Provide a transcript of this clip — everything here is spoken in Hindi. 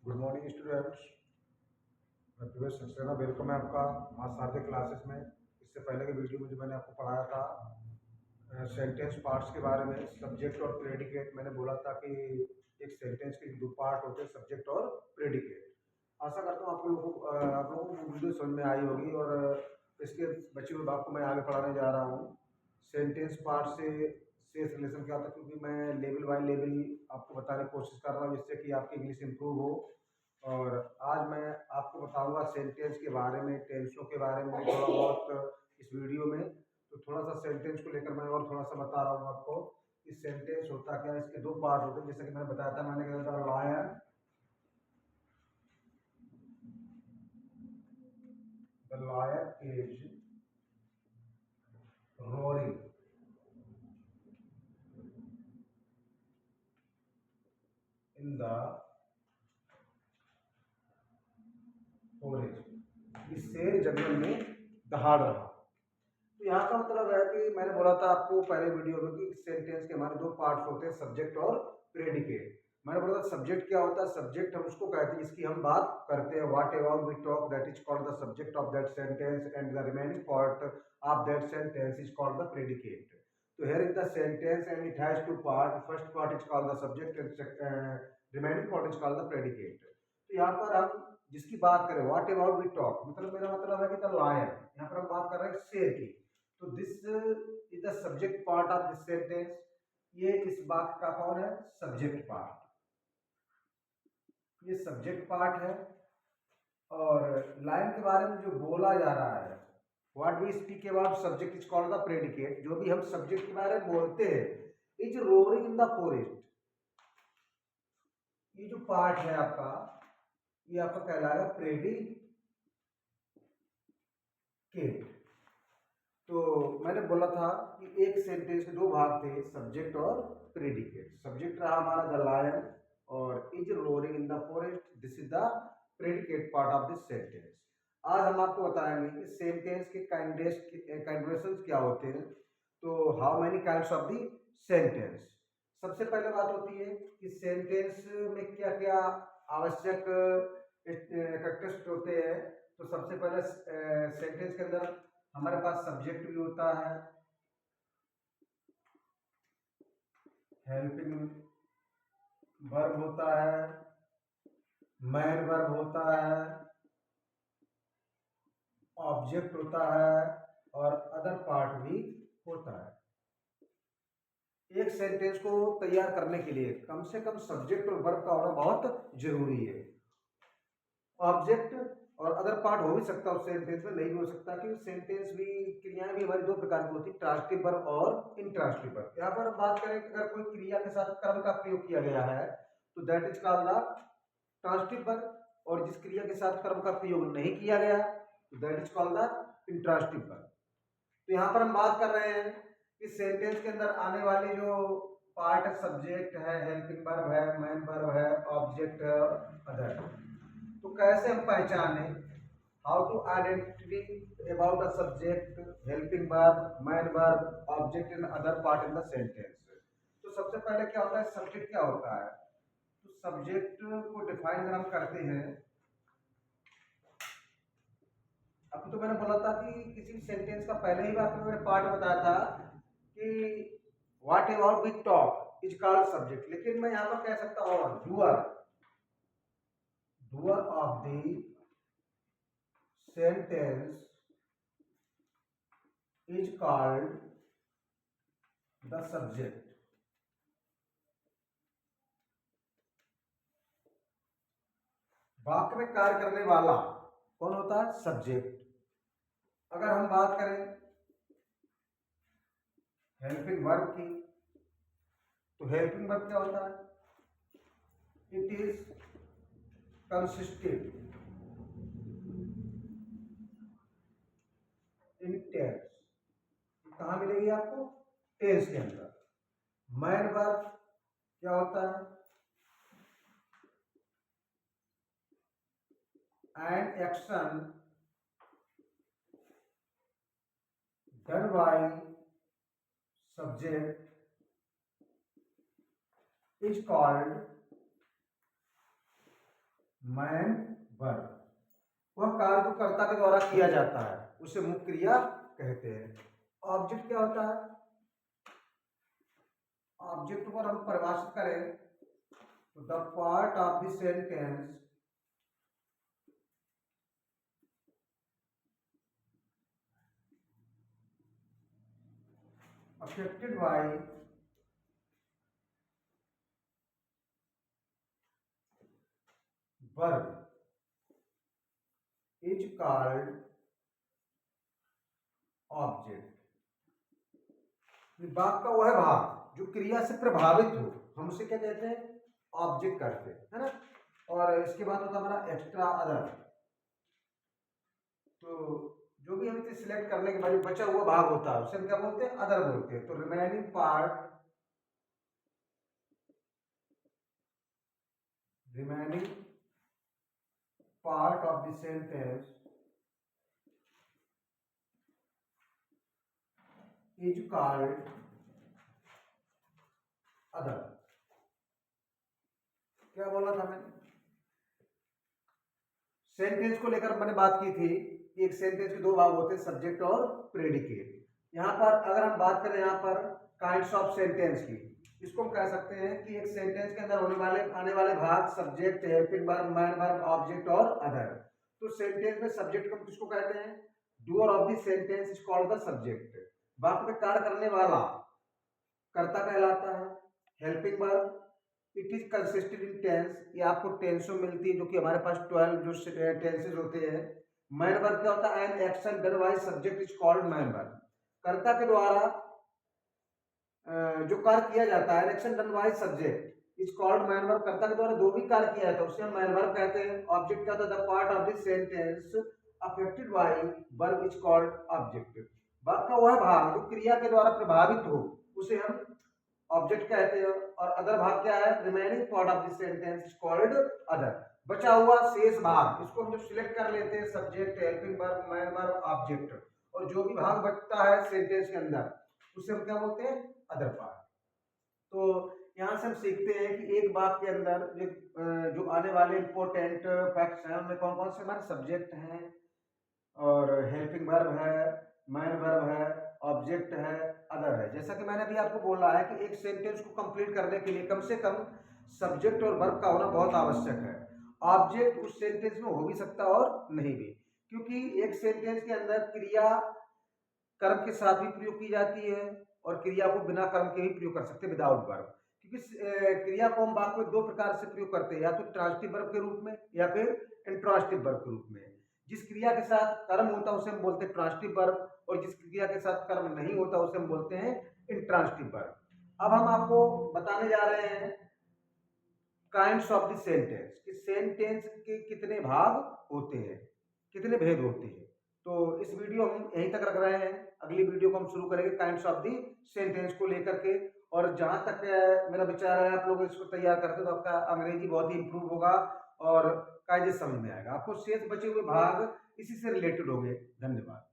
Good morning students. मैं प्रवेश सक्सेना वेलकम है आपका मास सारे क्लासेस में। इससे पहले के वीडियो में जो मैंने आपको पढ़ाया था सेंटेंस पार्ट्स के बारे में, सब्जेक्ट और प्रेडिकेट, मैंने बोला था कि एक सेंटेंस के दो पार्ट होते हैं, सब्जेक्ट और प्रेडिकेट। आशा करता हूँ आप लोगों को वीडियो समझ में आई होगी और इसके बचे हुए भाग को मैं आगे पढ़ाने जा रहा हूँ। सेंटेंस पार्ट से शेष रिलेशन क्या होता है, क्योंकि मैं लेवल बाय लेवल आपको बताने की कोशिश कर रहा हूँ जिससे कि आपकी इंग्लिश इंप्रूव हो। और आज मैं आपको बताऊंगा सेंटेंस के बारे में, टेंसों के बारे में थोड़ा बहुत इस वीडियो में। तो थोड़ा सा सेंटेंस को लेकर मैं और थोड़ा सा बता रहा हूँ आपको कि सेंटेंस होता क्या है। इसके दो पार्ट होते हैं, जैसे कि मैंने बताया था। मैंने कहा था lion, the lion is roaring in the forest, इस शेर जंगल में दहाड़ रहा। तो यहाँ का मतलब है कि मैंने बोला था आपको पहले वीडियो में कि सेंटेंस के हमारे दो पार्ट्स होते हैं, सब्जेक्ट और प्रेडिकेट। मैंने बोला था सब्जेक्ट क्या होता है। सब्जेक्ट हम उसको कहते हैं जिसकी हम बात करते हैं, whatever we talk that is called the subject of that sentence and the remaining part of that sentence is called the predicate. तो here is the sentence and it has two part. First part is called the subject and remaining part is called the predicate. तो यहाँ पर हम जिसकी बात करें, व्हाट एवर वी टॉक, मतलब मेरा मतलब है कि द लायन, यहाँ पर हम बात कर रहे हैं शेर की। तो this is the subject part of this sentence. ये इस वाक्य का कौन है? Subject part. ये सब्जेक्ट पार्ट है। और लाइन के बारे में जो बोला जा रहा है, what we speak about subject is called the predicate. जो भी हम सब्जेक्ट के बारे में बोलते हैं, is roaring in the forest. ये जो पार्ट है आपका, ये आपका कहलाएगा प्रेडिकेट। तो मैंने बोला था कि एक सेंटेंस के दो भाग थे, सब्जेक्ट और प्रेडिकेट। सब्जेक्ट रहा हमारा द लायन और is roaring in the forest, this is the predicate part of this sentence. आज हम आपको बताएंगे कि सेंटेंस के काइंडेशंस क्या होते हैं। तो how many kinds of the sentence. सबसे पहले बात होती है कि सेंटेंस में क्या क्या आवश्यक कैरेक्टरिस्टिक्स होते हैं। तो सबसे पहले सेंटेंस के अंदर हमारे पास सब्जेक्ट भी होता है, हेल्पिंग वर्ब होता है, मैन वर्ब होता है, ऑब्जेक्ट होता है और अदर पार्ट भी होता है। एक सेंटेंस को तैयार करने के लिए कम से कम सब्जेक्ट और वर्ब का होना बहुत जरूरी है। ऑब्जेक्ट और अदर पार्ट हो भी सकता है उस सेंटेंस में, नहीं भी हो सकता, क्योंकि सेंटेंस भी, क्रियाएं भी हमारी दो प्रकार की होती है, ट्रांसिटिव वर्ब और इंट्रांसिटिव वर्ब। यहाँ पर हम बात करें कि अगर कोई क्रिया के साथ कर्म का प्रयोग किया गया है तो that is called the transitive verb, और जिस क्रिया के साथ कर्म का प्रयोग नहीं किया गया तो that is called the intransitive verb. तो यहाँ पर हम बात कर रहे हैं कि सेंटेंस के अंदर आने वाली जो पार्ट है, सब्जेक्ट है, हेल्पिंग वर्ब है, मैन वर्ब है, ऑब्जेक्ट है, अदर। तो कैसे हम पहचाने, how to identity about a subject, helping verb, main verb, object and other part in the sentence. तो सबसे पहले क्या होता है, सब्जेक्ट क्या होता है। तो सब्जेक्ट को डिफाइन अगर हम करते हैं, अब तो मैंने बोला था कि किसी सेंटेंस का पहले ही बात में मैंने पार्ट बताया था कि what about we talk is called subject, लेकिन मैं यहाँ पर कह सकता हूँ doer, doer of the sentence is called the subject. वाक्य में कार्य करने वाला कौन होता है? सब्जेक्ट। अगर हम बात करें हेल्पिंग वर्ब की, तो हेल्पिंग वर्ब क्या होता है? It is consisted in tense. कहाँ मिलेगी आपको? टेंस के अंदर। मैन वर्ब क्या होता है? An action done by subject is called man verb, वह कार्य जो कर्ता के द्वारा किया जाता है उसे मुख्य क्रिया कहते हैं। ऑब्जेक्ट क्या होता है? ऑब्जेक्ट को हम परिभाषित करें तो the part of the sentence affected by verb is called object। वाक्य का वह भाग जो क्रिया से प्रभावित हो हम उसे क्या कहते हैं? ऑब्जेक्ट कहते हैं, है ना। और इसके बाद होता है हमारा एक्स्ट्रा अदर। तो जो भी हम इसे सिलेक्ट करने के बाद जो बचा हुआ भाग होता है उसे हम क्या बोलते हैं? अदर बोलते हैं। तो remaining part of the sentence is called other. क्या बोला था मैंने? सेंटेंस को लेकर मैंने बात की थी कि एक सेंटेंस के दो भाग होते हैं, सब्जेक्ट और प्रेडिकेट। यहाँ पर अगर हम बात करें यहाँ पर काइंड्स ऑफ सेंटेंस की, इसको हम कह सकते हैं कि एक सेंटेंस के अंदर आने वाले भाग subject, helping verb, main verb, object और अदर। तो सेंटेंस में सब्जेक्ट को किसको कहते हैं? Doer of the sentence is called the subject. वाक्य में कार्य करने वाला कर्ता कहलाता है। Helping verb it is consisted in tense, ये आपको टेंसों मिलती है जो कि हमारे पास 12 जो टेंसेज होते हैं। मैन वर्ब क्या होता है? An action done by subject is called man verb. कर्ता के द्वारा जो कार्य किया जाता है, action done by subject is called man verb. कर्ता के द्वारा जो भी कार्य किया जाता है उसे हम मैन वर्ब कहते हैं। ऑब्जेक्ट क्या होता है? The part of this sentence affected by verb is called object. वाक्य का वह भाग जो क्रिया के द्वारा प्रभावित हो उसे हम ऑब्जेक्ट कहते हैं। और अदर भाग क्या है? Remaining part of the sentence is called other. बचा हुआ शेष भाग, इसको हम जब सिलेक्ट कर लेते हैं subject, helping verb, main verb, object, और जो भी भाग बचता है सेंटेंस के अंदर उसे हम क्या बोलते हैं? Other part. तो यहाँ से हम सीखते हैं कि एक वाक्य के अंदर जो आने वाले इंपॉर्टेंट फैक्ट्स हैं उनमें कौन कौन से हमारे सब्जेक्ट हैं, और हेल्पिंग वर्ब है, मैन वर्ब है, ऑब्जेक्ट है, अदर है। जैसा कि मैंने अभी आपको बोला है कि एक सेंटेंस को कंप्लीट करने के लिए कम से कम सब्जेक्ट और वर्ब का होना बहुत आवश्यक है। ऑब्जेक्ट उस सेंटेंस में हो भी सकता है और नहीं भी, क्योंकि एक सेंटेंस के अंदर क्रिया कर्म के साथ भी प्रयोग की जाती है और क्रिया को बिना कर्म के भी प्रयोग कर सकते हैं, विदाउट वर्ब। क्योंकि क्रिया को हम वाक्य में दो प्रकार से प्रयोग करते हैं, या तो ट्रांजिटिव वर्ब के रूप में या फिर इंट्रांजिटिव वर्ब के रूप में। जिस क्रिया के साथ कर्म होता है उसे हम बोलते हैं ट्रांजिटिव वर्ब, और जिस क्रिया के साथ कर्म नहीं होता उसे हम बोलते हैं इंट्रांजिटिव वर्ब। अब हम आपको बताने जा रहे हैं काइंड्स ऑफ द सेंटेंस, कि सेंटेंस के कितने भाग होते हैं, कितने भेद होते हैं। तो इस वीडियो हम यहीं तक रख रहे हैं। अगली वीडियो को हम शुरू करेंगे काइंड्स ऑफ द सेंटेंस को लेकर के। और जहां तक मेरा विचार है, आप लोग इसको तैयार करते तो आपका अंग्रेजी बहुत ही इंप्रूव होगा और कायदे समझ में आएगा। आपको शेष बचे हुए भाग इसी से रिलेटेड होंगे। धन्यवाद।